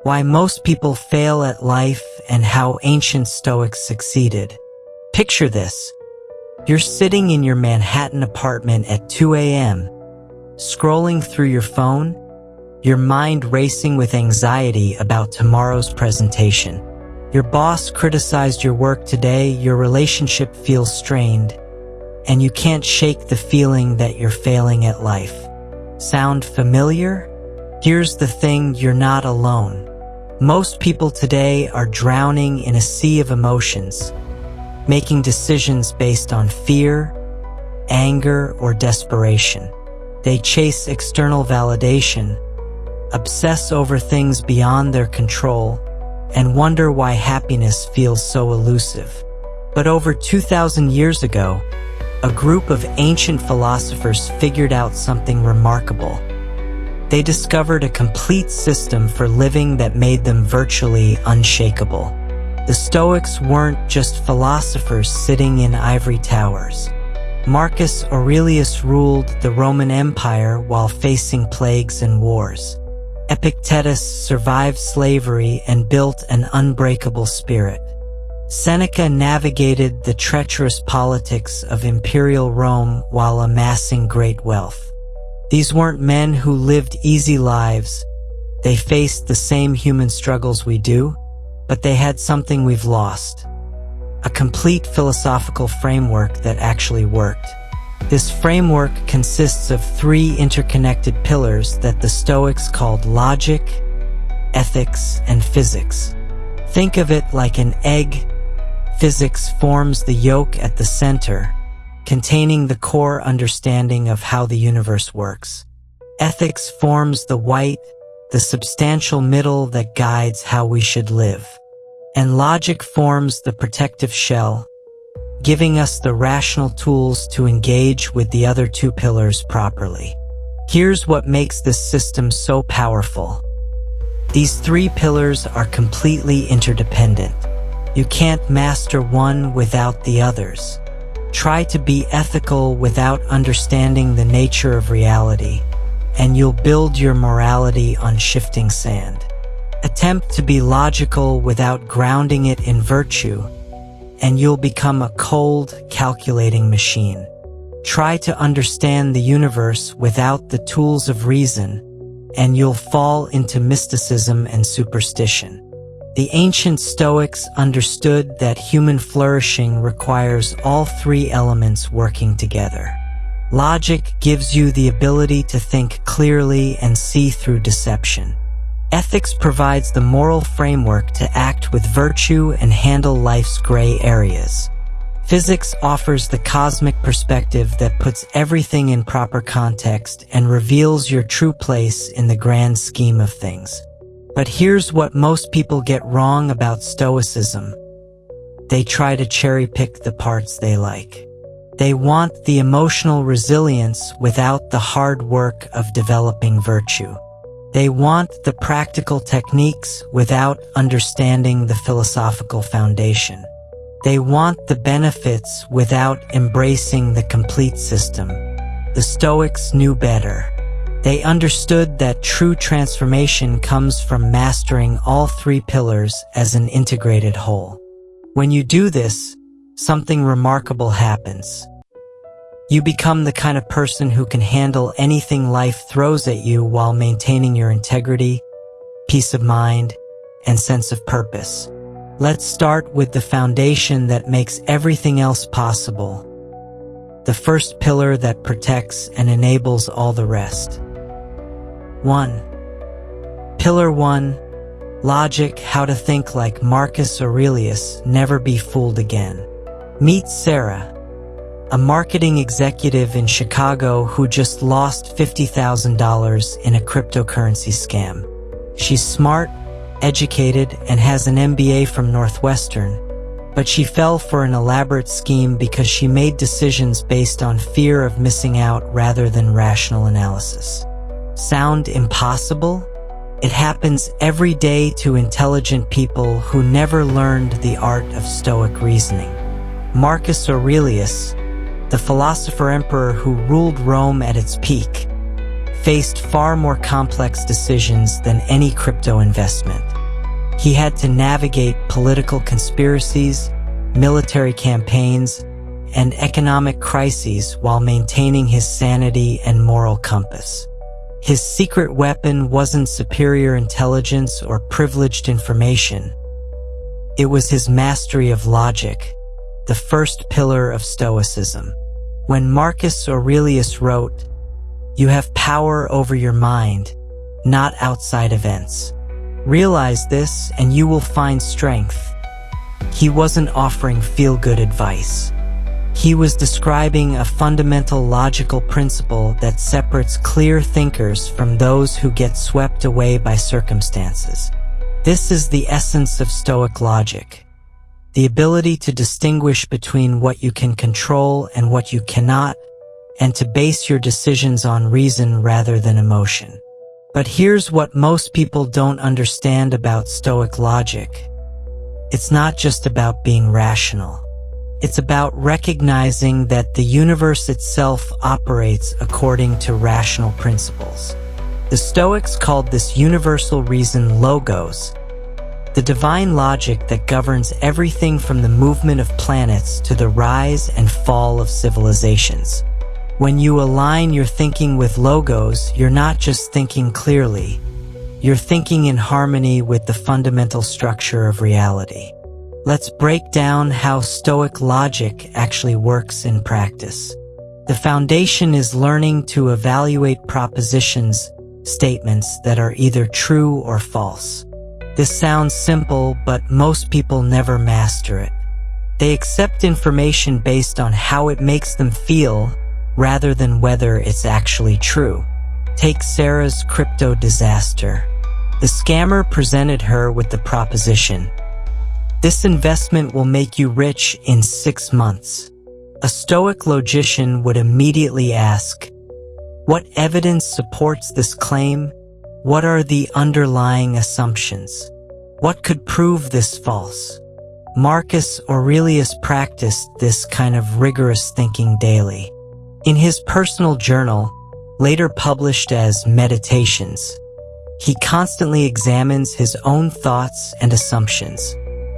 Why most people fail at life and how ancient Stoics succeeded. Picture this. You're sitting in your Manhattan apartment at 2 a.m., scrolling through your phone, your mind racing with anxiety about tomorrow's presentation. Your boss criticized your work today, your relationship feels strained, and you can't shake the feeling that you're failing at life. Sound familiar? Here's the thing, you're not alone. Most people today are drowning in a sea of emotions, making decisions based on fear, anger, or desperation. They chase external validation, obsess over things beyond their control, and wonder why happiness feels so elusive. But over 2,000 years ago, a group of ancient philosophers figured out something remarkable. They discovered a complete system for living that made them virtually unshakable. The Stoics weren't just philosophers sitting in ivory towers. Marcus Aurelius ruled the Roman Empire while facing plagues and wars. Epictetus survived slavery and built an unbreakable spirit. Seneca navigated the treacherous politics of imperial Rome while amassing great wealth. These weren't men who lived easy lives. They faced the same human struggles we do, but they had something we've lost: a complete philosophical framework that actually worked. This framework consists of 3 interconnected pillars that the Stoics called logic, ethics, and physics. Think of it like an egg. Physics forms the yolk at the center, containing the core understanding of how the universe works. Ethics forms the white, the substantial middle that guides how we should live. And logic forms the protective shell, giving us the rational tools to engage with the other 2 pillars properly. Here's what makes this system so powerful. These 3 pillars are completely interdependent. You can't master one without the others. Try to be ethical without understanding the nature of reality, and you'll build your morality on shifting sand. Attempt to be logical without grounding it in virtue, and you'll become a cold, calculating machine. Try to understand the universe without the tools of reason, and you'll fall into mysticism and superstition. The ancient Stoics understood that human flourishing requires all 3 elements working together. Logic gives you the ability to think clearly and see through deception. Ethics provides the moral framework to act with virtue and handle life's gray areas. Physics offers the cosmic perspective that puts everything in proper context and reveals your true place in the grand scheme of things. But here's what most people get wrong about Stoicism. They try to cherry-pick the parts they like. They want the emotional resilience without the hard work of developing virtue. They want the practical techniques without understanding the philosophical foundation. They want the benefits without embracing the complete system. The Stoics knew better. They understood that true transformation comes from mastering all 3 pillars as an integrated whole. When you do this, something remarkable happens. You become the kind of person who can handle anything life throws at you while maintaining your integrity, peace of mind, and sense of purpose. Let's start with the foundation that makes everything else possible. The first pillar that protects and enables all the rest. 1. Pillar 1. Logic, how to think like Marcus Aurelius, never be fooled again. Meet Sarah, a marketing executive in Chicago who just lost $50,000 in a cryptocurrency scam. She's smart, educated, and has an MBA from Northwestern, but she fell for an elaborate scheme because she made decisions based on fear of missing out rather than rational analysis. Sound impossible? It happens every day to intelligent people who never learned the art of Stoic reasoning. Marcus Aurelius, the philosopher-emperor who ruled Rome at its peak, faced far more complex decisions than any crypto investment. He had to navigate political conspiracies, military campaigns, and economic crises while maintaining his sanity and moral compass. His secret weapon wasn't superior intelligence or privileged information. It was his mastery of logic, the first pillar of Stoicism. When Marcus Aurelius wrote, "You have power over your mind, not outside events. Realize this and you will find strength," he wasn't offering feel-good advice. He was describing a fundamental logical principle that separates clear thinkers from those who get swept away by circumstances. This is the essence of Stoic logic, the ability to distinguish between what you can control and what you cannot, and to base your decisions on reason rather than emotion. But here's what most people don't understand about Stoic logic. It's not just about being rational. It's about recognizing that the universe itself operates according to rational principles. The Stoics called this universal reason logos, the divine logic that governs everything from the movement of planets to the rise and fall of civilizations. When you align your thinking with logos, you're not just thinking clearly. You're thinking in harmony with the fundamental structure of reality. Let's break down how Stoic logic actually works in practice. The foundation is learning to evaluate propositions, statements that are either true or false. This sounds simple, but most people never master it. They accept information based on how it makes them feel, rather than whether it's actually true. Take Sarah's crypto disaster. The scammer presented her with the proposition, "This investment will make you rich in 6 months." A Stoic logician would immediately ask, what evidence supports this claim? What are the underlying assumptions? What could prove this false? Marcus Aurelius practiced this kind of rigorous thinking daily. In his personal journal, later published as Meditations, he constantly examines his own thoughts and assumptions.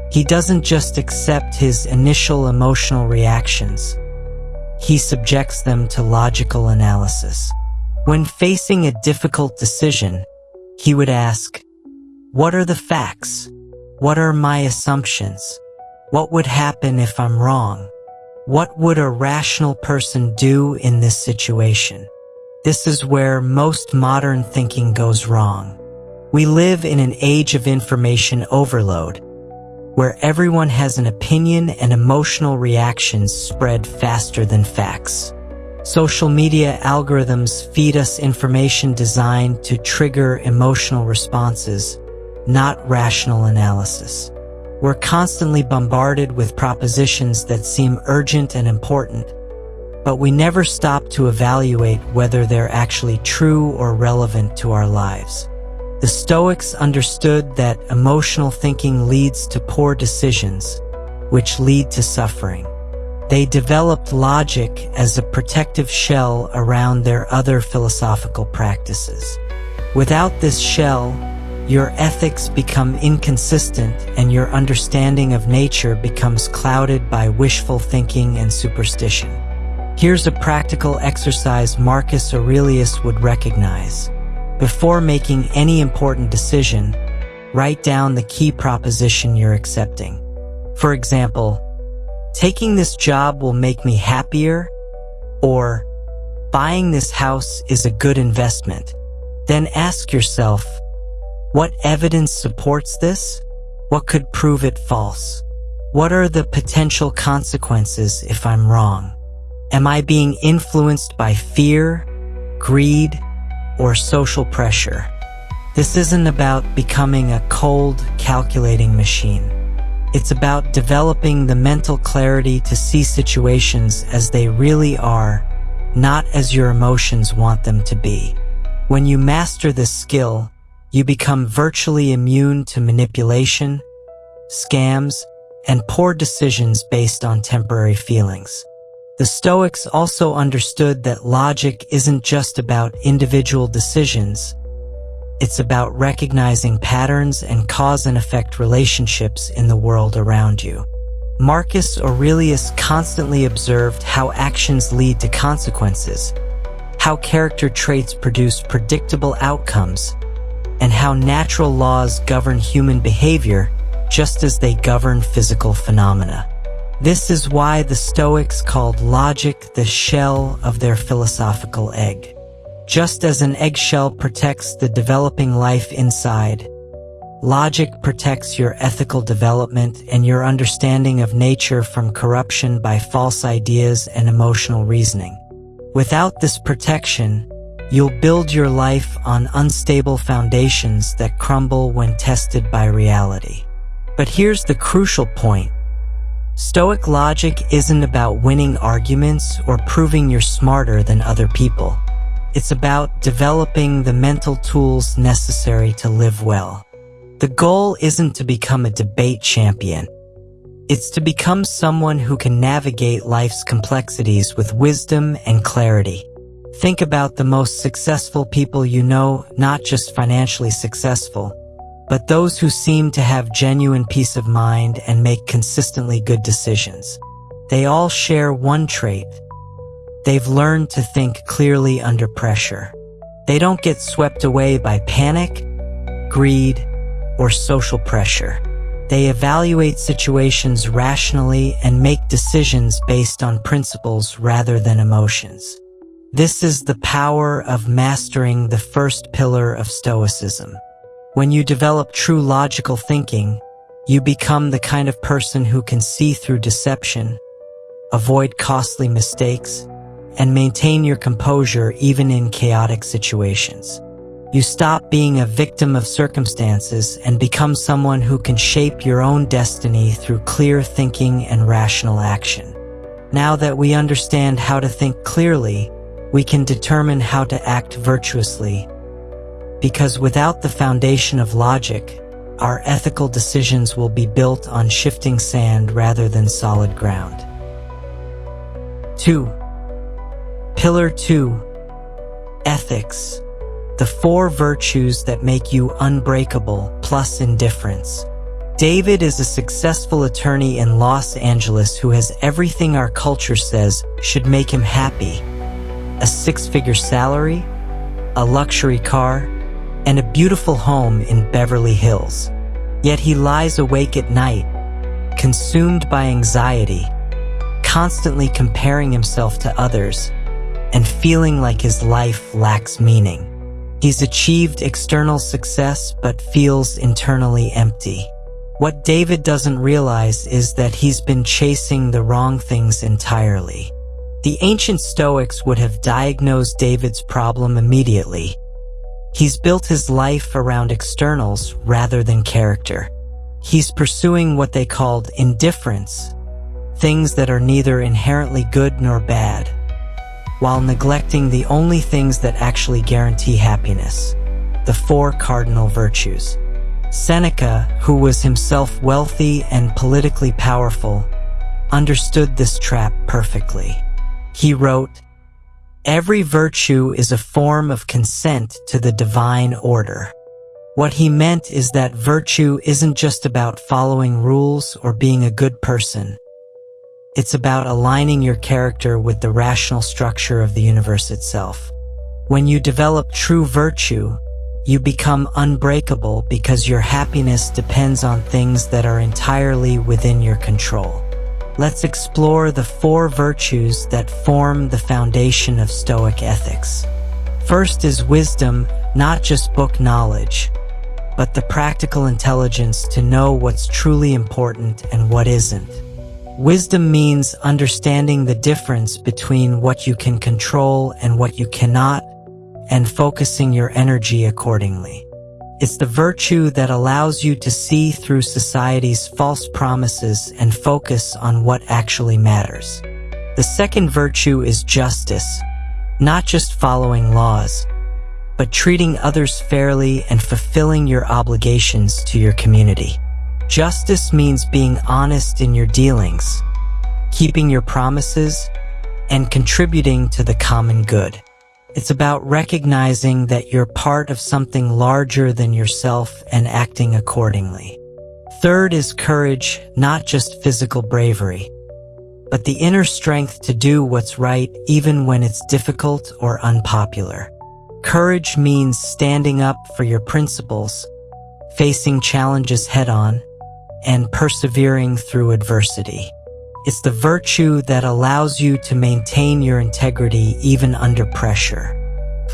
He doesn't just accept his initial emotional reactions. He subjects them to logical analysis. When facing a difficult decision, he would ask, what are the facts? What are my assumptions? What would happen if I'm wrong? What would a rational person do in this situation? This is where most modern thinking goes wrong. We live in an age of information overload, where everyone has an opinion and emotional reactions spread faster than facts. Social media algorithms feed us information designed to trigger emotional responses, not rational analysis. We're constantly bombarded with propositions that seem urgent and important, but we never stop to evaluate whether they're actually true or relevant to our lives. The Stoics understood that emotional thinking leads to poor decisions, which lead to suffering. They developed logic as a protective shell around their other philosophical practices. Without this shell, your ethics become inconsistent and your understanding of nature becomes clouded by wishful thinking and superstition. Here's a practical exercise Marcus Aurelius would recognize. Before making any important decision, write down the key proposition you're accepting. For example, taking this job will make me happier, or buying this house is a good investment. Then ask yourself, what evidence supports this? What could prove it false? What are the potential consequences if I'm wrong? Am I being influenced by fear, greed, or social pressure? This isn't about becoming a cold, calculating machine. It's about developing the mental clarity to see situations as they really are, not as your emotions want them to be. When you master this skill, you become virtually immune to manipulation, scams, and poor decisions based on temporary feelings. The Stoics also understood that logic isn't just about individual decisions. It's about recognizing patterns and cause and effect relationships in the world around you. Marcus Aurelius constantly observed how actions lead to consequences, how character traits produce predictable outcomes, and how natural laws govern human behavior just as they govern physical phenomena. This is why the Stoics called logic the shell of their philosophical egg. Just as an eggshell protects the developing life inside, logic protects your ethical development and your understanding of nature from corruption by false ideas and emotional reasoning. Without this protection, you'll build your life on unstable foundations that crumble when tested by reality. But here's the crucial point. Stoic logic isn't about winning arguments or proving you're smarter than other people. It's about developing the mental tools necessary to live well. The goal isn't to become a debate champion. It's to become someone who can navigate life's complexities with wisdom and clarity. Think about the most successful people you know, not just financially successful, but those who seem to have genuine peace of mind and make consistently good decisions. They all share one trait. They've learned to think clearly under pressure. They don't get swept away by panic, greed, or social pressure. They evaluate situations rationally and make decisions based on principles rather than emotions. This is the power of mastering the first pillar of Stoicism. When you develop true logical thinking, you become the kind of person who can see through deception, avoid costly mistakes, and maintain your composure even in chaotic situations. You stop being a victim of circumstances and become someone who can shape your own destiny through clear thinking and rational action. Now that we understand how to think clearly, we can determine how to act virtuously. Because without the foundation of logic, our ethical decisions will be built on shifting sand rather than solid ground. 2. Pillar 2. Ethics. The 4 virtues that make you unbreakable, plus indifference. David is a successful attorney in Los Angeles who has everything our culture says should make him happy. A 6-figure salary, a luxury car, and a beautiful home in Beverly Hills. Yet he lies awake at night, consumed by anxiety, constantly comparing himself to others, and feeling like his life lacks meaning. He's achieved external success but feels internally empty. What David doesn't realize is that he's been chasing the wrong things entirely. The ancient Stoics would have diagnosed David's problem immediately. He's built his life around externals rather than character. He's pursuing what they called indifference, things that are neither inherently good nor bad, while neglecting the only things that actually guarantee happiness, the 4 cardinal virtues. Seneca, who was himself wealthy and politically powerful, understood this trap perfectly. He wrote, "Every virtue is a form of consent to the divine order." What he meant is that virtue isn't just about following rules or being a good person. It's about aligning your character with the rational structure of the universe itself. When you develop true virtue, you become unbreakable because your happiness depends on things that are entirely within your control. Let's explore the 4 virtues that form the foundation of Stoic ethics. First is wisdom, not just book knowledge, but the practical intelligence to know what's truly important and what isn't. Wisdom means understanding the difference between what you can control and what you cannot, and focusing your energy accordingly. It's the virtue that allows you to see through society's false promises and focus on what actually matters. The second virtue is justice, not just following laws, but treating others fairly and fulfilling your obligations to your community. Justice means being honest in your dealings, keeping your promises, and contributing to the common good. It's about recognizing that you're part of something larger than yourself and acting accordingly. Third is courage, not just physical bravery, but the inner strength to do what's right even when it's difficult or unpopular. Courage means standing up for your principles, facing challenges head-on, and persevering through adversity. It's the virtue that allows you to maintain your integrity even under pressure.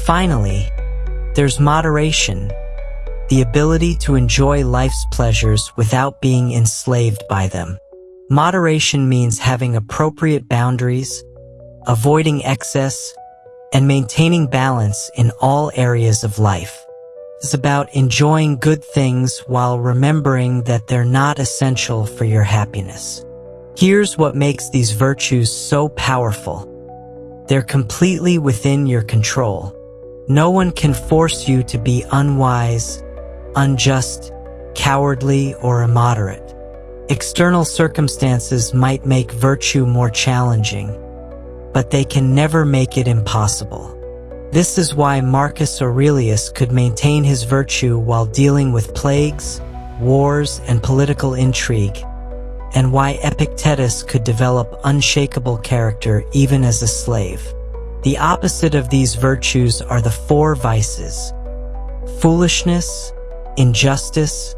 Finally, there's moderation, the ability to enjoy life's pleasures without being enslaved by them. Moderation means having appropriate boundaries, avoiding excess, and maintaining balance in all areas of life. It's about enjoying good things while remembering that they're not essential for your happiness. Here's what makes these virtues so powerful. They're completely within your control. No one can force you to be unwise, unjust, cowardly, or immoderate. External circumstances might make virtue more challenging, but they can never make it impossible. This is why Marcus Aurelius could maintain his virtue while dealing with plagues, wars, and political intrigue, and why Epictetus could develop unshakable character even as a slave. The opposite of these virtues are the four vices: foolishness, injustice,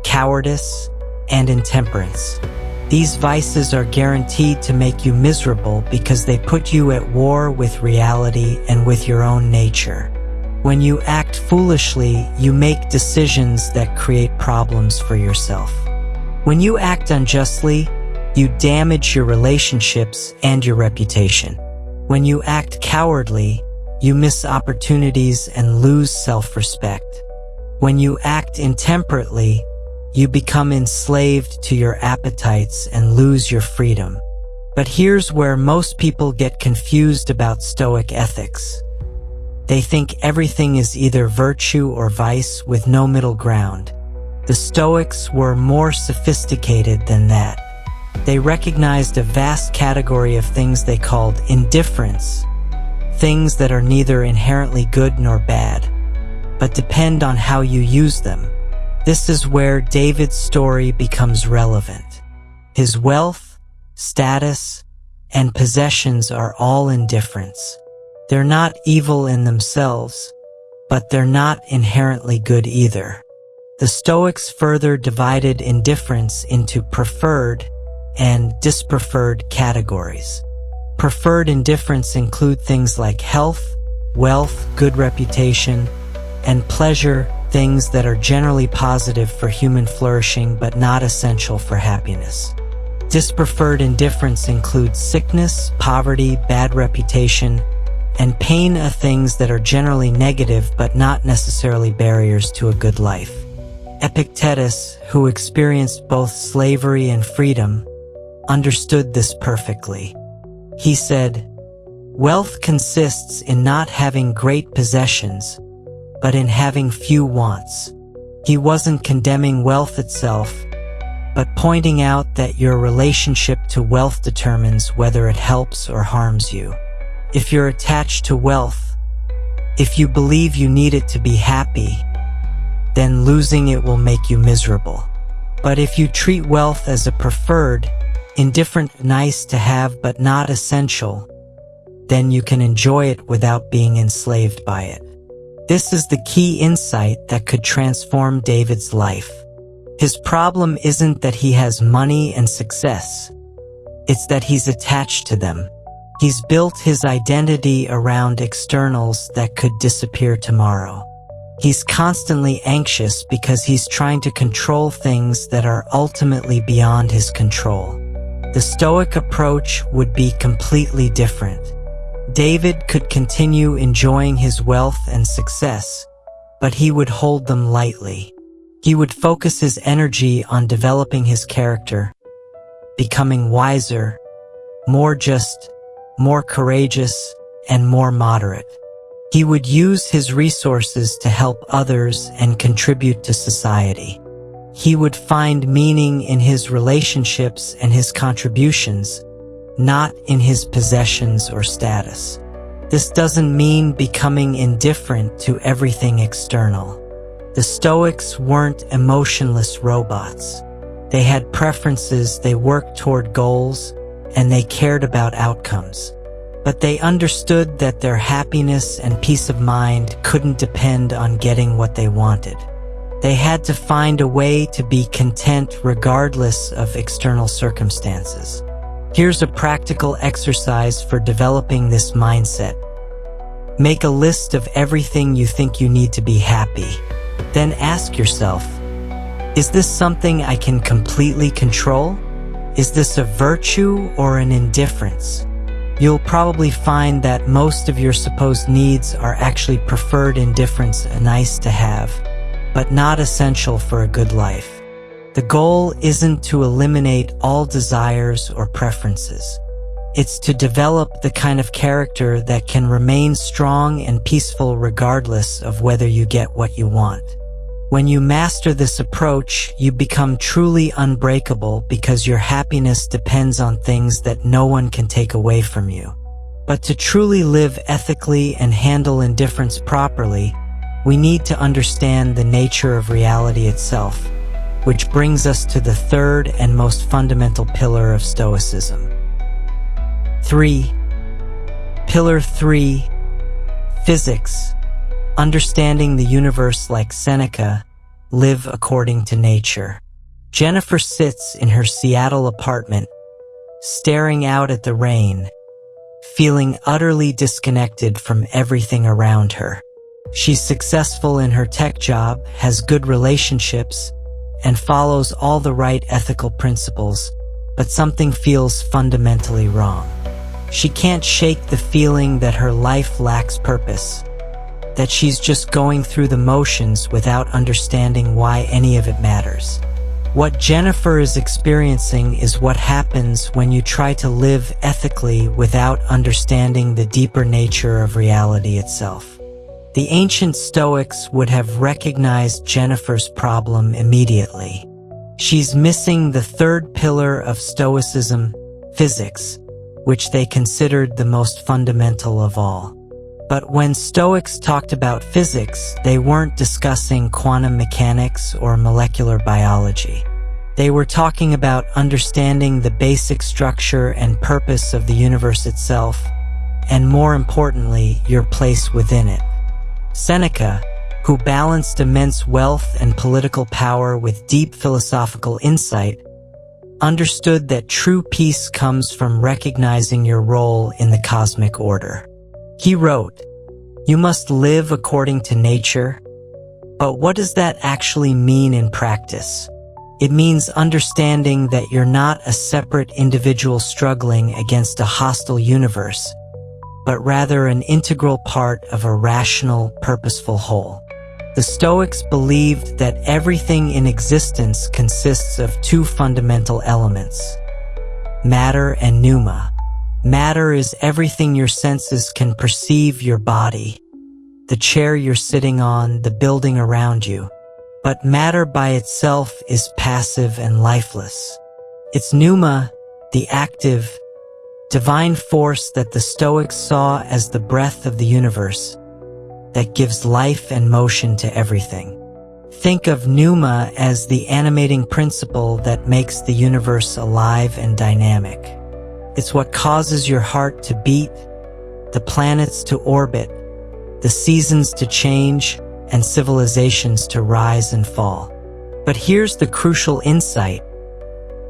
cowardice, and intemperance. These vices are guaranteed to make you miserable because they put you at war with reality and with your own nature. When you act foolishly, you make decisions that create problems for yourself. When you act unjustly, you damage your relationships and your reputation. When you act cowardly, you miss opportunities and lose self-respect. When you act intemperately, you become enslaved to your appetites and lose your freedom. But here's where most people get confused about Stoic ethics. They think everything is either virtue or vice with no middle ground. The Stoics were more sophisticated than that. They recognized a vast category of things they called indifference, things that are neither inherently good nor bad, but depend on how you use them. This is where David's story becomes relevant. His wealth, status, and possessions are all indifference. They're not evil in themselves, but they're not inherently good either. The Stoics further divided indifference into preferred and dispreferred categories. Preferred indifference include things like health, wealth, good reputation, and pleasure, things that are generally positive for human flourishing but not essential for happiness. Dispreferred indifference includes sickness, poverty, bad reputation, and pain, things that are generally negative but not necessarily barriers to a good life. Epictetus, who experienced both slavery and freedom, understood this perfectly. He said, "Wealth consists in not having great possessions, but in having few wants." He wasn't condemning wealth itself, but pointing out that your relationship to wealth determines whether it helps or harms you. If you're attached to wealth, if you believe you need it to be happy, then losing it will make you miserable. But if you treat wealth as a preferred, indifferent, nice to have but not essential, then you can enjoy it without being enslaved by it. This is the key insight that could transform David's life. His problem isn't that he has money and success. It's that he's attached to them. He's built his identity around externals that could disappear tomorrow. He's constantly anxious because he's trying to control things that are ultimately beyond his control. The Stoic approach would be completely different. David could continue enjoying his wealth and success, but he would hold them lightly. He would focus his energy on developing his character, becoming wiser, more just, more courageous, and more moderate. He would use his resources to help others and contribute to society. He would find meaning in his relationships and his contributions, not in his possessions or status. This doesn't mean becoming indifferent to everything external. The Stoics weren't emotionless robots. They had preferences, they worked toward goals, and they cared about outcomes. But they understood that their happiness and peace of mind couldn't depend on getting what they wanted. They had to find a way to be content regardless of external circumstances. Here's a practical exercise for developing this mindset. Make a list of everything you think you need to be happy. Then ask yourself, is this something I can completely control? Is this a virtue or an indifference? You'll probably find that most of your supposed needs are actually preferred indifference, nice to have, but not essential for a good life. The goal isn't to eliminate all desires or preferences. It's to develop the kind of character that can remain strong and peaceful regardless of whether you get what you want. When you master this approach, you become truly unbreakable because your happiness depends on things that no one can take away from you. But to truly live ethically and handle indifference properly, we need to understand the nature of reality itself, which brings us to the third and most fundamental pillar of Stoicism. Pillar 3, physics. Understanding the universe like Seneca, live according to nature. Jennifer sits in her Seattle apartment, staring out at the rain, feeling utterly disconnected from everything around her. She's successful in her tech job, has good relationships, and follows all the right ethical principles, but something feels fundamentally wrong. She can't shake the feeling that her life lacks purpose, that she's just going through the motions without understanding why any of it matters. What Jennifer is experiencing is what happens when you try to live ethically without understanding the deeper nature of reality itself. The ancient Stoics would have recognized Jennifer's problem immediately. She's missing the third pillar of Stoicism, physics, which they considered the most fundamental of all. But when Stoics talked about physics, they weren't discussing quantum mechanics or molecular biology. They were talking about understanding the basic structure and purpose of the universe itself, and more importantly, your place within it. Seneca, who balanced immense wealth and political power with deep philosophical insight, understood that true peace comes from recognizing your role in the cosmic order. He wrote, "You must live according to nature." But what does that actually mean in practice? It means understanding that you're not a separate individual struggling against a hostile universe, but rather an integral part of a rational, purposeful whole. The Stoics believed that everything in existence consists of two fundamental elements, matter and pneuma. Matter is everything your senses can perceive: your body, the chair you're sitting on, the building around you. But matter by itself is passive and lifeless. It's pneuma, the active, divine force that the Stoics saw as the breath of the universe, that gives life and motion to everything. Think of pneuma as the animating principle that makes the universe alive and dynamic. It's what causes your heart to beat, the planets to orbit, the seasons to change, and civilizations to rise and fall. But here's the crucial insight.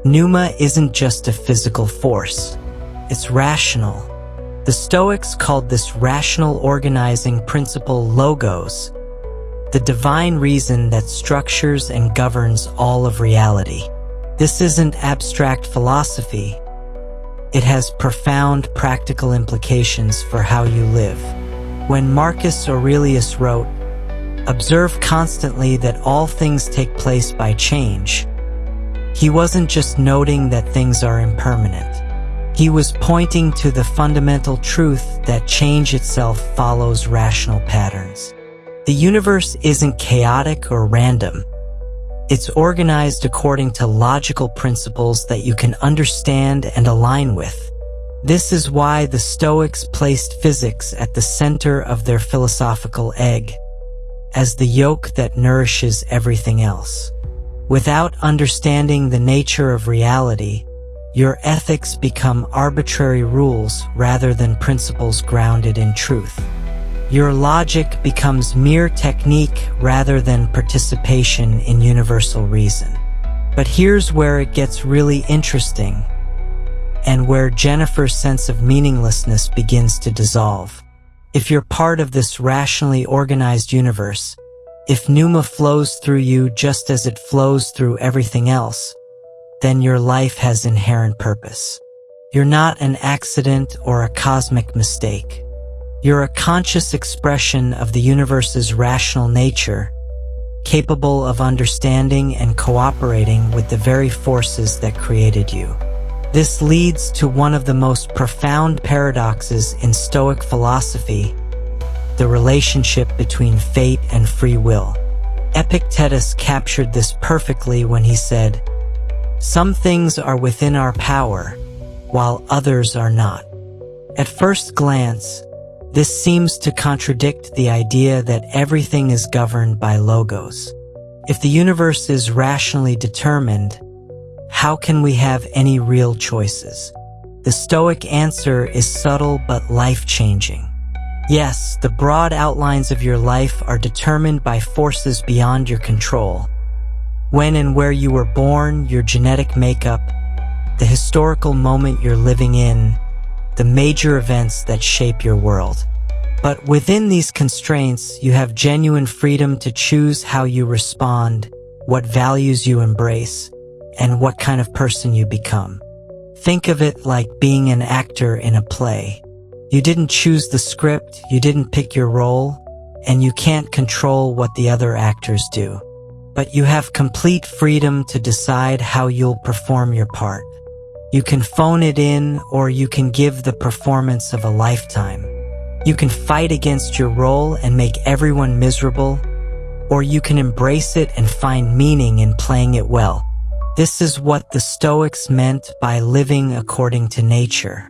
Pneuma isn't just a physical force. It's rational. The Stoics called this rational organizing principle logos, the divine reason that structures and governs all of reality. This isn't abstract philosophy. It has profound practical implications for how you live. When Marcus Aurelius wrote, "Observe constantly that all things take place by change," he wasn't just noting that things are impermanent. He was pointing to the fundamental truth that change itself follows rational patterns. The universe isn't chaotic or random. It's organized according to logical principles that you can understand and align with. This is why the Stoics placed physics at the center of their philosophical egg, as the yolk that nourishes everything else. Without understanding the nature of reality, your ethics become arbitrary rules rather than principles grounded in truth. Your logic becomes mere technique rather than participation in universal reason. But here's where it gets really interesting, and where Jennifer's sense of meaninglessness begins to dissolve. If you're part of this rationally organized universe, if pneuma flows through you just as it flows through everything else, then your life has inherent purpose. You're not an accident or a cosmic mistake. You're a conscious expression of the universe's rational nature, capable of understanding and cooperating with the very forces that created you. This leads to one of the most profound paradoxes in Stoic philosophy, the relationship between fate and free will. Epictetus captured this perfectly when he said, "Some things are within our power, while others are not." At first glance, this seems to contradict the idea that everything is governed by logos. If the universe is rationally determined, how can we have any real choices? The Stoic answer is subtle but life-changing. Yes, the broad outlines of your life are determined by forces beyond your control. When and where you were born, your genetic makeup, the historical moment you're living in, the major events that shape your world. But within these constraints, you have genuine freedom to choose how you respond, what values you embrace, and what kind of person you become. Think of it like being an actor in a play. You didn't choose the script, you didn't pick your role, and you can't control what the other actors do. But you have complete freedom to decide how you'll perform your part. You can phone it in, or you can give the performance of a lifetime. You can fight against your role and make everyone miserable, or you can embrace it and find meaning in playing it well. This is what the Stoics meant by living according to nature.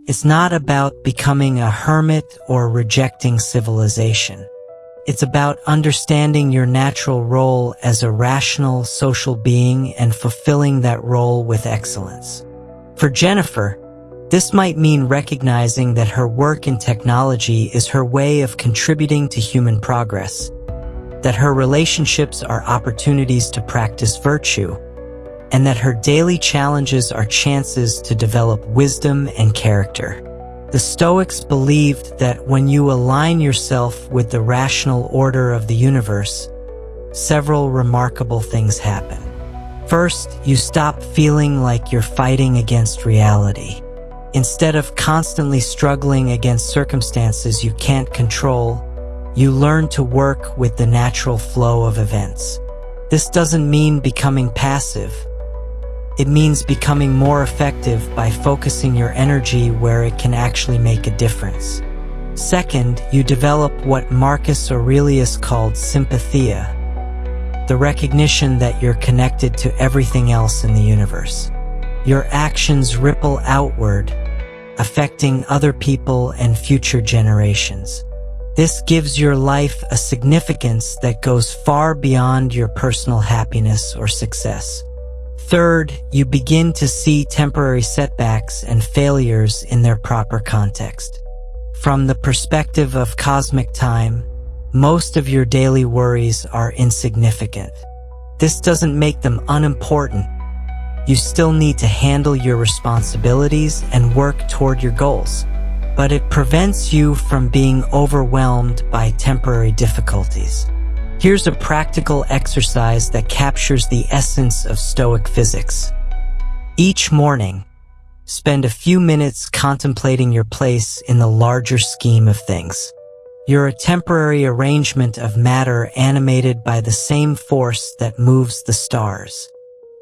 It's not about becoming a hermit or rejecting civilization. It's about understanding your natural role as a rational social being and fulfilling that role with excellence. For Jennifer, this might mean recognizing that her work in technology is her way of contributing to human progress, that her relationships are opportunities to practice virtue, and that her daily challenges are chances to develop wisdom and character. The Stoics believed that when you align yourself with the rational order of the universe, several remarkable things happen. First, you stop feeling like you're fighting against reality. Instead of constantly struggling against circumstances you can't control, you learn to work with the natural flow of events. This doesn't mean becoming passive. It means becoming more effective by focusing your energy where it can actually make a difference. Second, you develop what Marcus Aurelius called sympathia, the recognition that you're connected to everything else in the universe. Your actions ripple outward, affecting other people and future generations. This gives your life a significance that goes far beyond your personal happiness or success. Third, you begin to see temporary setbacks and failures in their proper context. From the perspective of cosmic time, most of your daily worries are insignificant. This doesn't make them unimportant. You still need to handle your responsibilities and work toward your goals, but it prevents you from being overwhelmed by temporary difficulties. Here's a practical exercise that captures the essence of Stoic physics. Each morning, spend a few minutes contemplating your place in the larger scheme of things. You're a temporary arrangement of matter animated by the same force that moves the stars.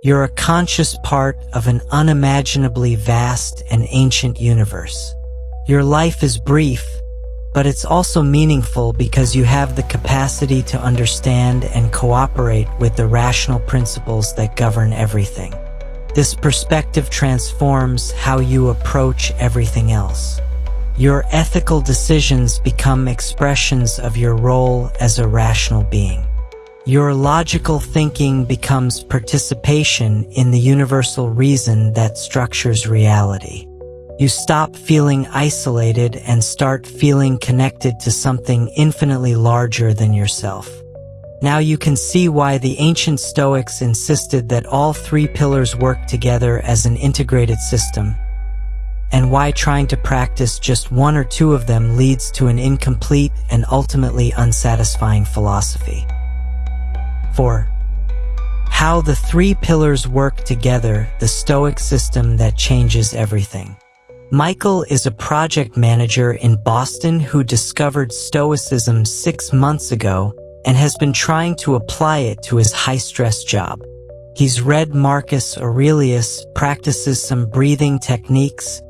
You're a conscious part of an unimaginably vast and ancient universe. Your life is brief, but it's also meaningful because you have the capacity to understand and cooperate with the rational principles that govern everything. This perspective transforms how you approach everything else. Your ethical decisions become expressions of your role as a rational being. Your logical thinking becomes participation in the universal reason that structures reality. You stop feeling isolated and start feeling connected to something infinitely larger than yourself. Now you can see why the ancient Stoics insisted that all three pillars work together as an integrated system, and why trying to practice just one or two of them leads to an incomplete and ultimately unsatisfying philosophy. 4. How the three pillars work together, the Stoic system that changes everything. Michael is a project manager in Boston who discovered Stoicism 6 months ago and has been trying to apply it to his high-stress job. He's read Marcus Aurelius, practices some breathing techniques,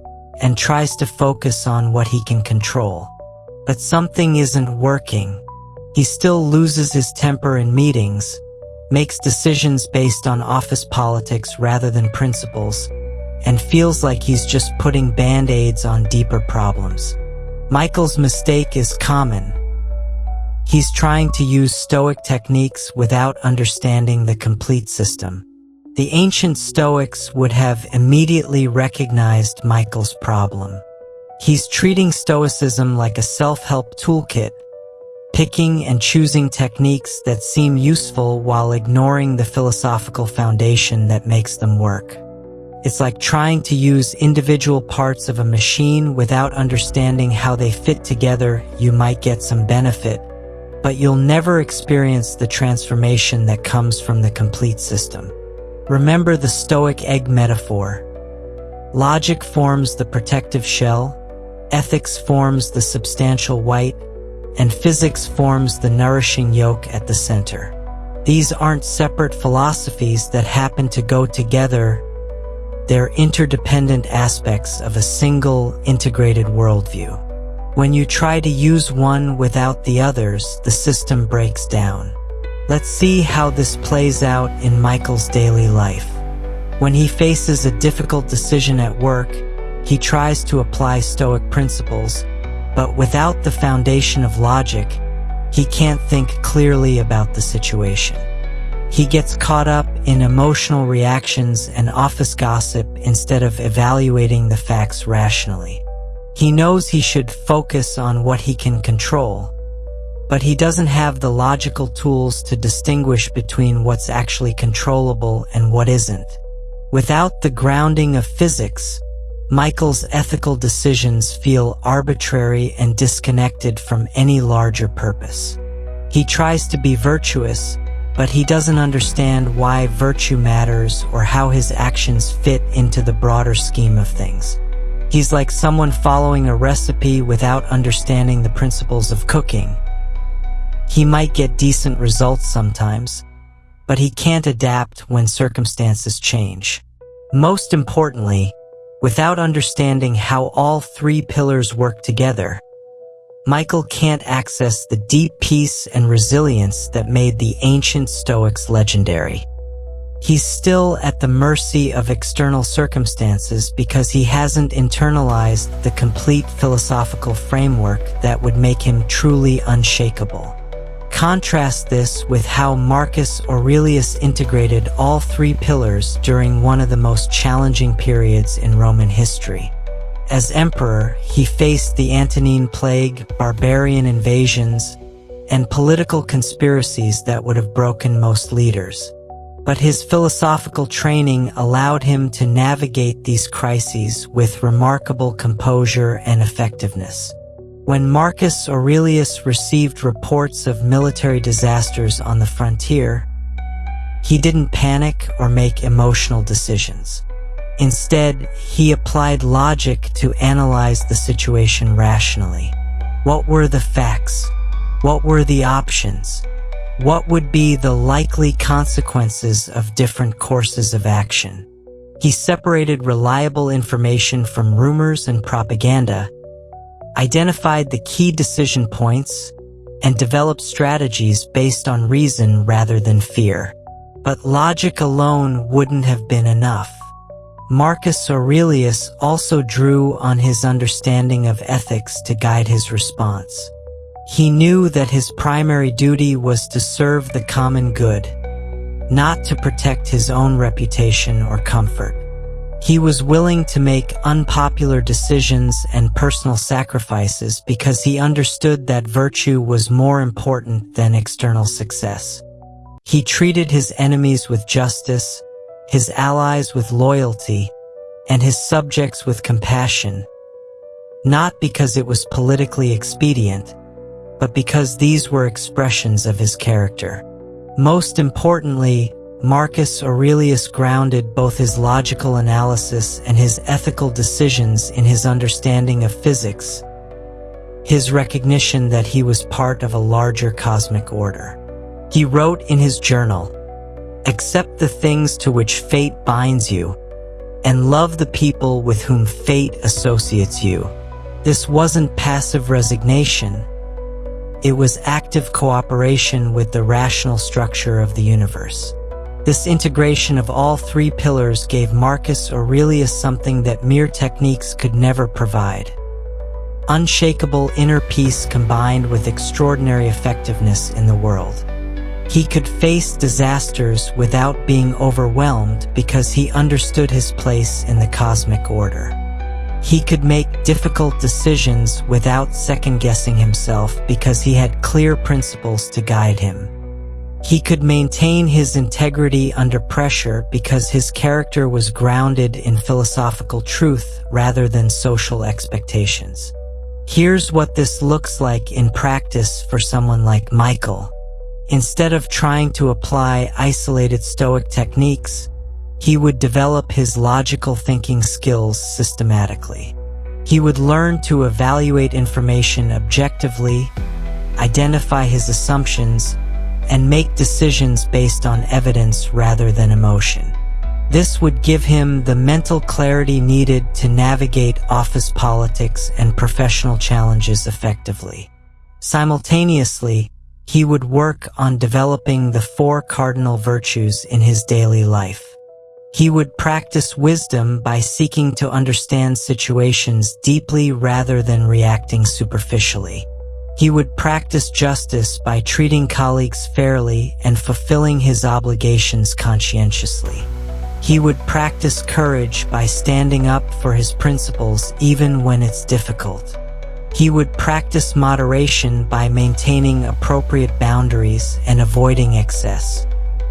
and tries to focus on what he can control. But something isn't working. He still loses his temper in meetings, makes decisions based on office politics rather than principles, and feels like he's just putting band-aids on deeper problems. Michael's mistake is common. He's trying to use Stoic techniques without understanding the complete system. The ancient Stoics would have immediately recognized Michael's problem. He's treating Stoicism like a self-help toolkit, picking and choosing techniques that seem useful while ignoring the philosophical foundation that makes them work. It's like trying to use individual parts of a machine without understanding how they fit together. You might get some benefit, but you'll never experience the transformation that comes from the complete system. Remember the Stoic egg metaphor. Logic forms the protective shell, ethics forms the substantial white, and physics forms the nourishing yolk at the center. These aren't separate philosophies that happen to go together. They're interdependent aspects of a single, integrated worldview. When you try to use one without the others, the system breaks down. Let's see how this plays out in Michael's daily life. When he faces a difficult decision at work, he tries to apply Stoic principles, but without the foundation of logic, he can't think clearly about the situation. He gets caught up in emotional reactions and office gossip instead of evaluating the facts rationally. He knows he should focus on what he can control, but he doesn't have the logical tools to distinguish between what's actually controllable and what isn't. Without the grounding of physics, Michael's ethical decisions feel arbitrary and disconnected from any larger purpose. He tries to be virtuous, but he doesn't understand why virtue matters or how his actions fit into the broader scheme of things. He's like someone following a recipe without understanding the principles of cooking. He might get decent results sometimes, but he can't adapt when circumstances change. Most importantly, without understanding how all three pillars work together, Michael can't access the deep peace and resilience that made the ancient Stoics legendary. He's still at the mercy of external circumstances because he hasn't internalized the complete philosophical framework that would make him truly unshakable. Contrast this with how Marcus Aurelius integrated all three pillars during one of the most challenging periods in Roman history. As emperor, he faced the Antonine Plague, barbarian invasions, and political conspiracies that would have broken most leaders. But his philosophical training allowed him to navigate these crises with remarkable composure and effectiveness. When Marcus Aurelius received reports of military disasters on the frontier, he didn't panic or make emotional decisions. Instead, he applied logic to analyze the situation rationally. What were the facts? What were the options? What would be the likely consequences of different courses of action? He separated reliable information from rumors and propaganda, identified the key decision points, and developed strategies based on reason rather than fear. But logic alone wouldn't have been enough. Marcus Aurelius also drew on his understanding of ethics to guide his response. He knew that his primary duty was to serve the common good, not to protect his own reputation or comfort. He was willing to make unpopular decisions and personal sacrifices because he understood that virtue was more important than external success. He treated his enemies with justice, his allies with loyalty, and his subjects with compassion, not because it was politically expedient, but because these were expressions of his character. Most importantly, Marcus Aurelius grounded both his logical analysis and his ethical decisions in his understanding of physics, his recognition that he was part of a larger cosmic order. He wrote in his journal, "Accept the things to which fate binds you, and love the people with whom fate associates you." This wasn't passive resignation. It was active cooperation with the rational structure of the universe. This integration of all three pillars gave Marcus Aurelius something that mere techniques could never provide: unshakable inner peace combined with extraordinary effectiveness in the world. He could face disasters without being overwhelmed because he understood his place in the cosmic order. He could make difficult decisions without second-guessing himself because he had clear principles to guide him. He could maintain his integrity under pressure because his character was grounded in philosophical truth rather than social expectations. Here's what this looks like in practice for someone like Michael. Instead of trying to apply isolated Stoic techniques, he would develop his logical thinking skills systematically. He would learn to evaluate information objectively, identify his assumptions, and make decisions based on evidence rather than emotion. This would give him the mental clarity needed to navigate office politics and professional challenges effectively. Simultaneously, he would work on developing the 4 cardinal virtues in his daily life. He would practice wisdom by seeking to understand situations deeply rather than reacting superficially. He would practice justice by treating colleagues fairly and fulfilling his obligations conscientiously. He would practice courage by standing up for his principles even when it's difficult. He would practice moderation by maintaining appropriate boundaries and avoiding excess.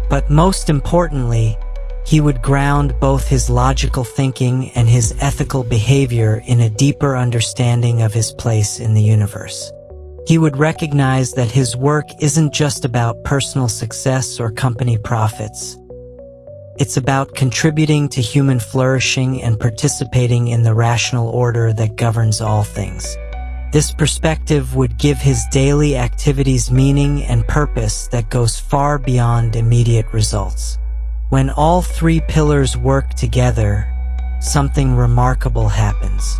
But most importantly, he would ground both his logical thinking and his ethical behavior in a deeper understanding of his place in the universe. He would recognize that his work isn't just about personal success or company profits. It's about contributing to human flourishing and participating in the rational order that governs all things. This perspective would give his daily activities meaning and purpose that goes far beyond immediate results. When all 3 pillars work together, something remarkable happens.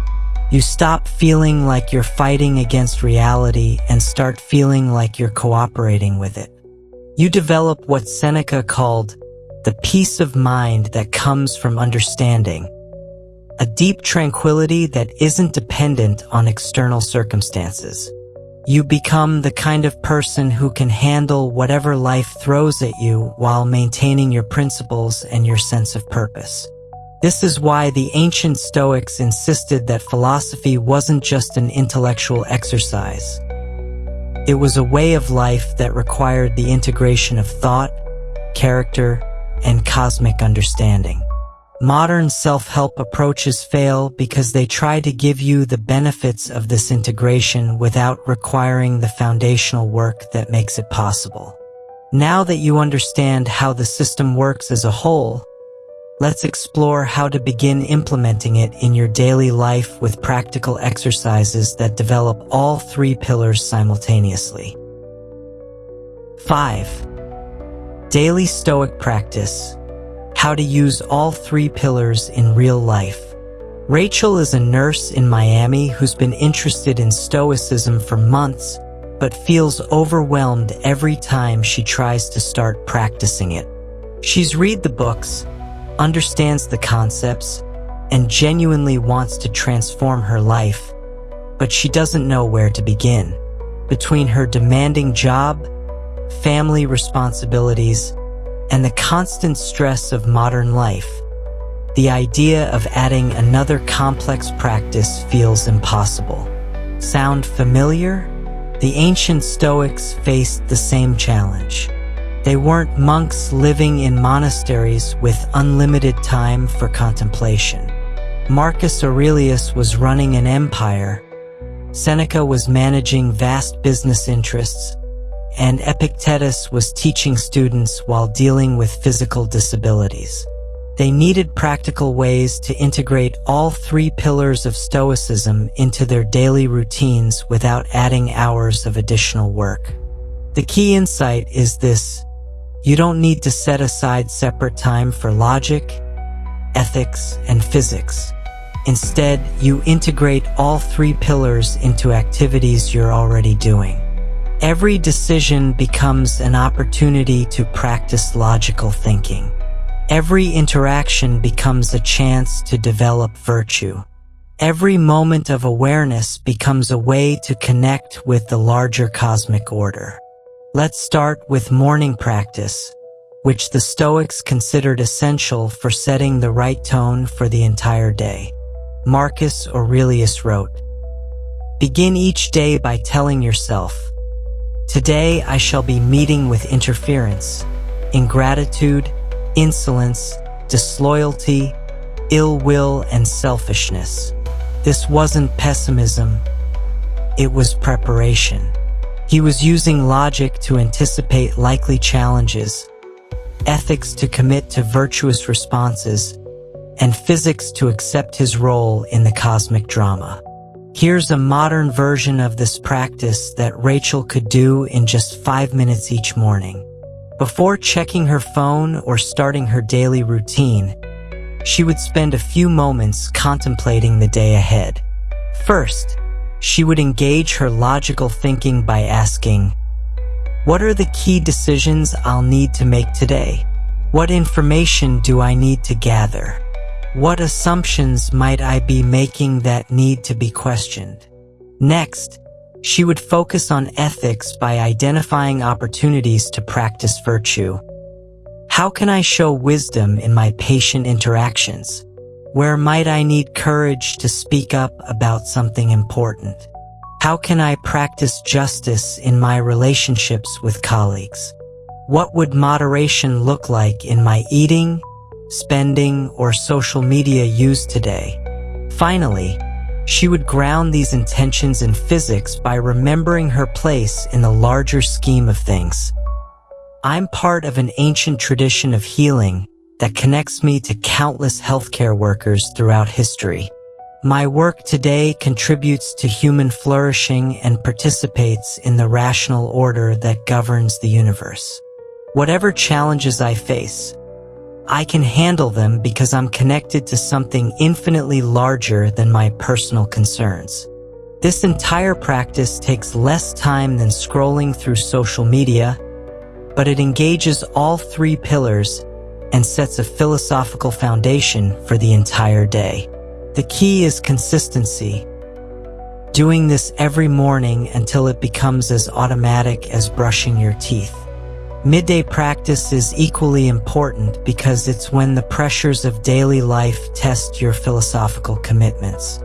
You stop feeling like you're fighting against reality and start feeling like you're cooperating with it. You develop what Seneca called the peace of mind that comes from understanding, a deep tranquility that isn't dependent on external circumstances. You become the kind of person who can handle whatever life throws at you while maintaining your principles and your sense of purpose. This is why the ancient Stoics insisted that philosophy wasn't just an intellectual exercise. It was a way of life that required the integration of thought, character, and cosmic understanding. Modern self-help approaches fail because they try to give you the benefits of this integration without requiring the foundational work that makes it possible. Now that you understand how the system works as a whole, let's explore how to begin implementing it in your daily life with practical exercises that develop all 3 pillars simultaneously. 5. Daily Stoic practice. How to use all 3 pillars in real life. Rachel is a nurse in Miami who's been interested in Stoicism for months, but feels overwhelmed every time she tries to start practicing it. She's read the books, understands the concepts, and genuinely wants to transform her life, but she doesn't know where to begin. Between her demanding job, family responsibilities, and the constant stress of modern life, the idea of adding another complex practice feels impossible. Sound familiar? The ancient Stoics faced the same challenge. They weren't monks living in monasteries with unlimited time for contemplation. Marcus Aurelius was running an empire, Seneca was managing vast business interests, and Epictetus was teaching students while dealing with physical disabilities. They needed practical ways to integrate all three pillars of Stoicism into their daily routines without adding hours of additional work. The key insight is this: you don't need to set aside separate time for logic, ethics, and physics. Instead, you integrate all three pillars into activities you're already doing. Every decision becomes an opportunity to practice logical thinking. Every interaction becomes a chance to develop virtue. Every moment of awareness becomes a way to connect with the larger cosmic order. Let's start with morning practice, which the Stoics considered essential for setting the right tone for the entire day. Marcus Aurelius wrote, "Begin each day by telling yourself, 'Today I shall be meeting with interference, ingratitude, insolence, disloyalty, ill will, and selfishness.'" This wasn't pessimism, it was preparation. He was using logic to anticipate likely challenges, ethics to commit to virtuous responses, and physics to accept his role in the cosmic drama. Here's a modern version of this practice that Rachel could do in just 5 minutes each morning. Before checking her phone or starting her daily routine, she would spend a few moments contemplating the day ahead. First, she would engage her logical thinking by asking, "What are the key decisions I'll need to make today? What information do I need to gather? What assumptions might I be making that need to be questioned?" Next, she would focus on ethics by identifying opportunities to practice virtue. How can I show wisdom in my patient interactions? Where might I need courage to speak up about something important? How can I practice justice in my relationships with colleagues? What would moderation look like in my eating, spending, or social media use today? Finally, she would ground these intentions in physics by remembering her place in the larger scheme of things. I'm part of an ancient tradition of healing that connects me to countless healthcare workers throughout history. My work today contributes to human flourishing and participates in the rational order that governs the universe. Whatever challenges I face, I can handle them because I'm connected to something infinitely larger than my personal concerns. This entire practice takes less time than scrolling through social media, but it engages all three pillars and sets a philosophical foundation for the entire day. The key is consistency, doing this every morning until it becomes as automatic as brushing your teeth. Midday practice is equally important because it's when the pressures of daily life test your philosophical commitments.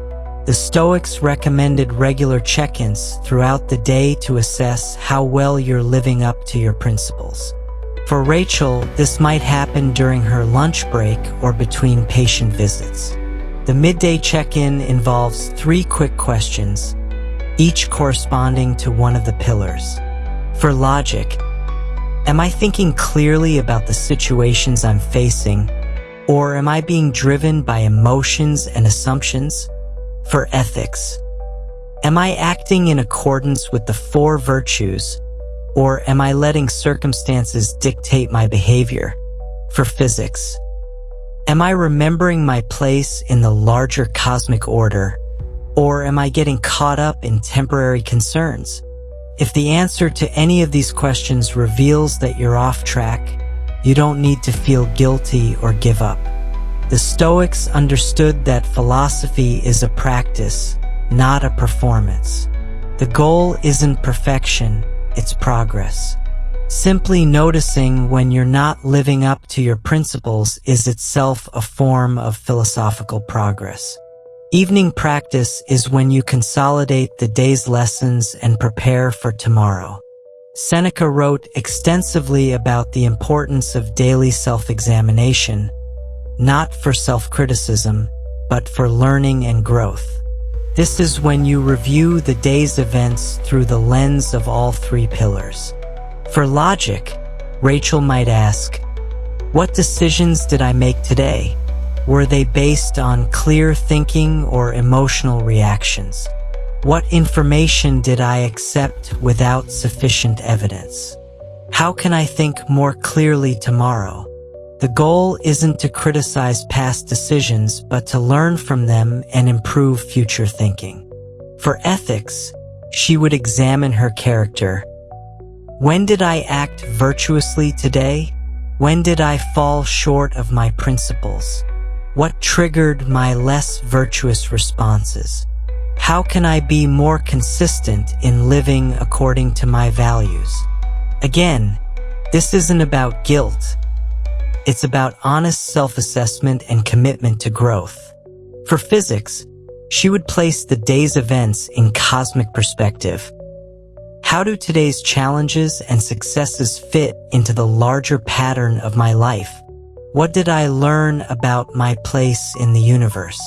The Stoics recommended regular check-ins throughout the day to assess how well you're living up to your principles. For Rachel, this might happen during her lunch break or between patient visits. The midday check-in involves 3 quick questions, each corresponding to one of the pillars. For logic, am I thinking clearly about the situations I'm facing, or am I being driven by emotions and assumptions? For ethics, am I acting in accordance with the 4 virtues, or am I letting circumstances dictate my behavior? For physics, am I remembering my place in the larger cosmic order, or am I getting caught up in temporary concerns? If the answer to any of these questions reveals that you're off track, you don't need to feel guilty or give up. The Stoics understood that philosophy is a practice, not a performance. The goal isn't perfection, it's progress. Simply noticing when you're not living up to your principles is itself a form of philosophical progress. Evening practice is when you consolidate the day's lessons and prepare for tomorrow. Seneca wrote extensively about the importance of daily self-examination, not for self-criticism, but for learning and growth. This is when you review the day's events through the lens of all three pillars. For logic, Rachel might ask, what decisions did I make today? Were they based on clear thinking or emotional reactions? What information did I accept without sufficient evidence? How can I think more clearly tomorrow? The goal isn't to criticize past decisions, but to learn from them and improve future thinking. For ethics, she would examine her character. When did I act virtuously today? When did I fall short of my principles? What triggered my less virtuous responses? How can I be more consistent in living according to my values? Again, this isn't about guilt. It's about honest self-assessment and commitment to growth. For physics, she would place the day's events in cosmic perspective. How do today's challenges and successes fit into the larger pattern of my life? What did I learn about my place in the universe?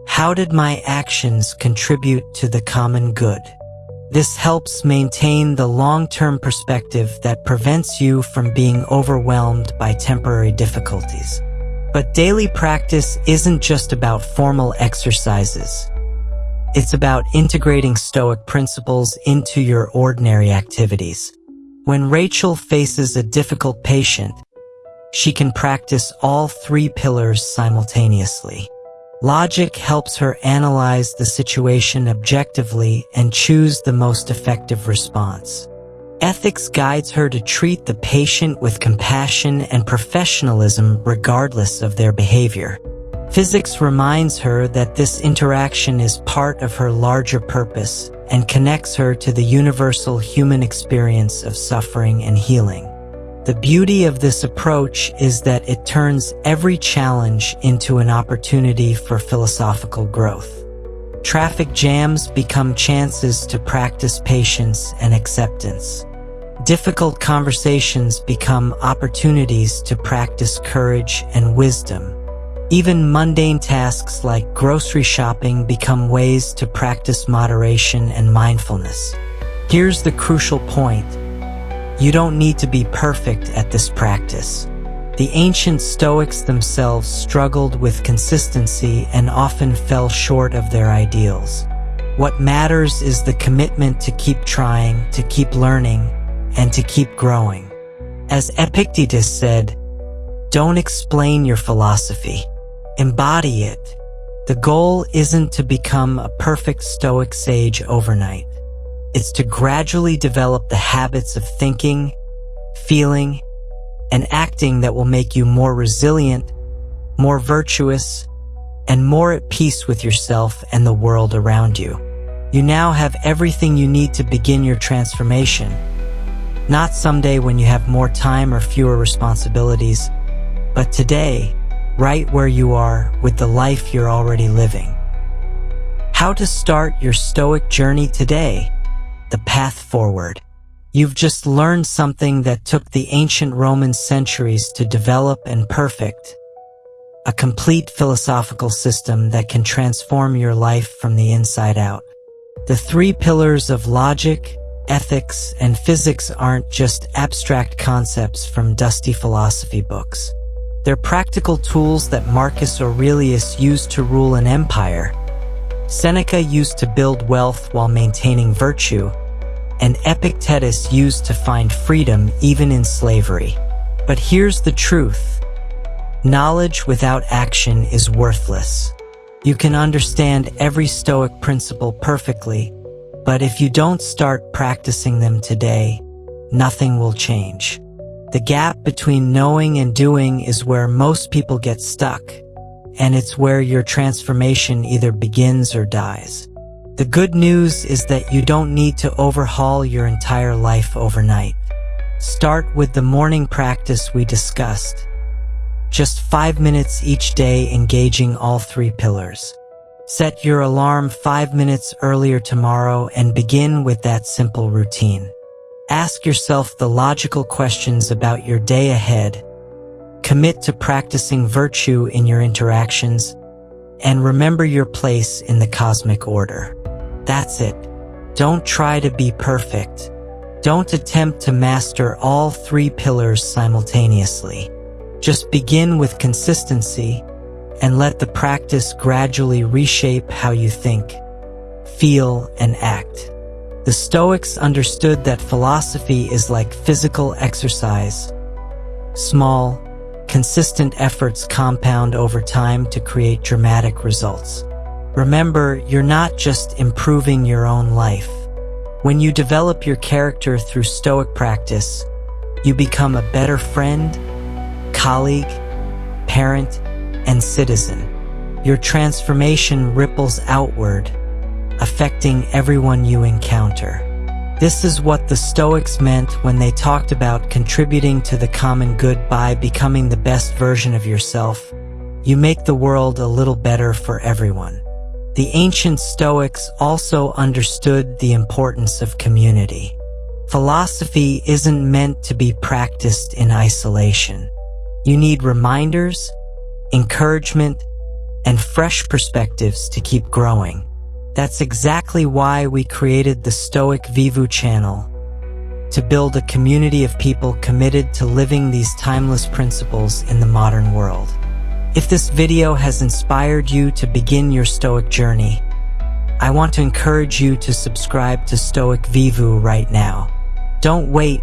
How did my actions contribute to the common good? This helps maintain the long-term perspective that prevents you from being overwhelmed by temporary difficulties. But daily practice isn't just about formal exercises. It's about integrating Stoic principles into your ordinary activities. When Rachel faces a difficult patient, she can practice all three pillars simultaneously. Logic helps her analyze the situation objectively and choose the most effective response. Ethics guides her to treat the patient with compassion and professionalism regardless of their behavior. Physics reminds her that this interaction is part of her larger purpose and connects her to the universal human experience of suffering and healing. The beauty of this approach is that it turns every challenge into an opportunity for philosophical growth. Traffic jams become chances to practice patience and acceptance. Difficult conversations become opportunities to practice courage and wisdom. Even mundane tasks like grocery shopping become ways to practice moderation and mindfulness. Here's the crucial point. You don't need to be perfect at this practice. The ancient Stoics themselves struggled with consistency and often fell short of their ideals. What matters is the commitment to keep trying, to keep learning, and to keep growing. As Epictetus said, don't explain your philosophy. Embody it. The goal isn't to become a perfect Stoic sage overnight. It's to gradually develop the habits of thinking, feeling, and acting that will make you more resilient, more virtuous, and more at peace with yourself and the world around you. You now have everything you need to begin your transformation. Not someday when you have more time or fewer responsibilities, but today, right where you are with the life you're already living. How to start your Stoic journey today? The path forward. You've just learned something that took the ancient Roman centuries to develop and perfect. A complete philosophical system that can transform your life from the inside out. The three pillars of logic, ethics, and physics aren't just abstract concepts from dusty philosophy books. They're practical tools that Marcus Aurelius used to rule an empire. Seneca used to build wealth while maintaining virtue, and Epictetus used to find freedom even in slavery. But here's the truth. Knowledge without action is worthless. You can understand every Stoic principle perfectly, but if you don't start practicing them today, nothing will change. The gap between knowing and doing is where most people get stuck. and it's where your transformation either begins or dies. The good news is that you don't need to overhaul your entire life overnight. Start with the morning practice we discussed. Just 5 minutes each day engaging all 3 pillars. Set your alarm 5 minutes earlier tomorrow and begin with that simple routine. Ask yourself the logical questions about your day ahead. Commit to practicing virtue in your interactions, and remember your place in the cosmic order. That's it. Don't try to be perfect. Don't attempt to master all 3 pillars simultaneously. Just begin with consistency and let the practice gradually reshape how you think, feel, and act. The Stoics understood that philosophy is like physical exercise. Small, consistent efforts compound over time to create dramatic results. Remember, you're not just improving your own life. When you develop your character through Stoic practice, you become a better friend, colleague, parent, and citizen. Your transformation ripples outward, affecting everyone you encounter. This is what the Stoics meant when they talked about contributing to the common good by becoming the best version of yourself. You make the world a little better for everyone. The ancient Stoics also understood the importance of community. Philosophy isn't meant to be practiced in isolation. You need reminders, encouragement, and fresh perspectives to keep growing. That's exactly why we created the Stoic Vivu channel, to build a community of people committed to living these timeless principles in the modern world. If this video has inspired you to begin your Stoic journey, I want to encourage you to subscribe to Stoic Vivu right now. Don't wait.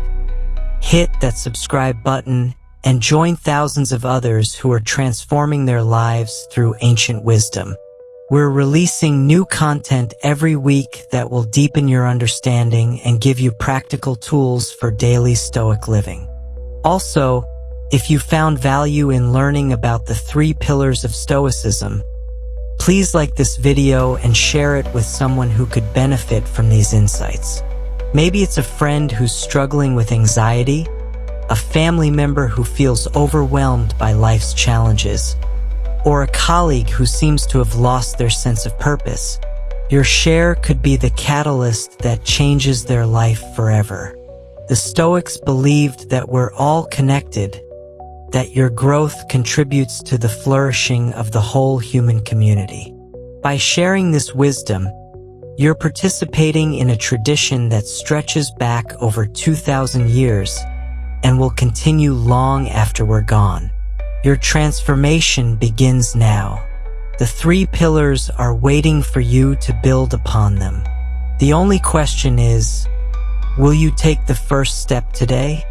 Hit that subscribe button and join thousands of others who are transforming their lives through ancient wisdom. We're releasing new content every week that will deepen your understanding and give you practical tools for daily Stoic living. Also, if you found value in learning about the 3 pillars of Stoicism, please like this video and share it with someone who could benefit from these insights. Maybe it's a friend who's struggling with anxiety, a family member who feels overwhelmed by life's challenges, or a colleague who seems to have lost their sense of purpose. Your share could be the catalyst that changes their life forever. The Stoics believed that we're all connected, that your growth contributes to the flourishing of the whole human community. By sharing this wisdom, you're participating in a tradition that stretches back over 2,000 years and will continue long after we're gone. Your transformation begins now. The 3 pillars are waiting for you to build upon them. The only question is, will you take the first step today?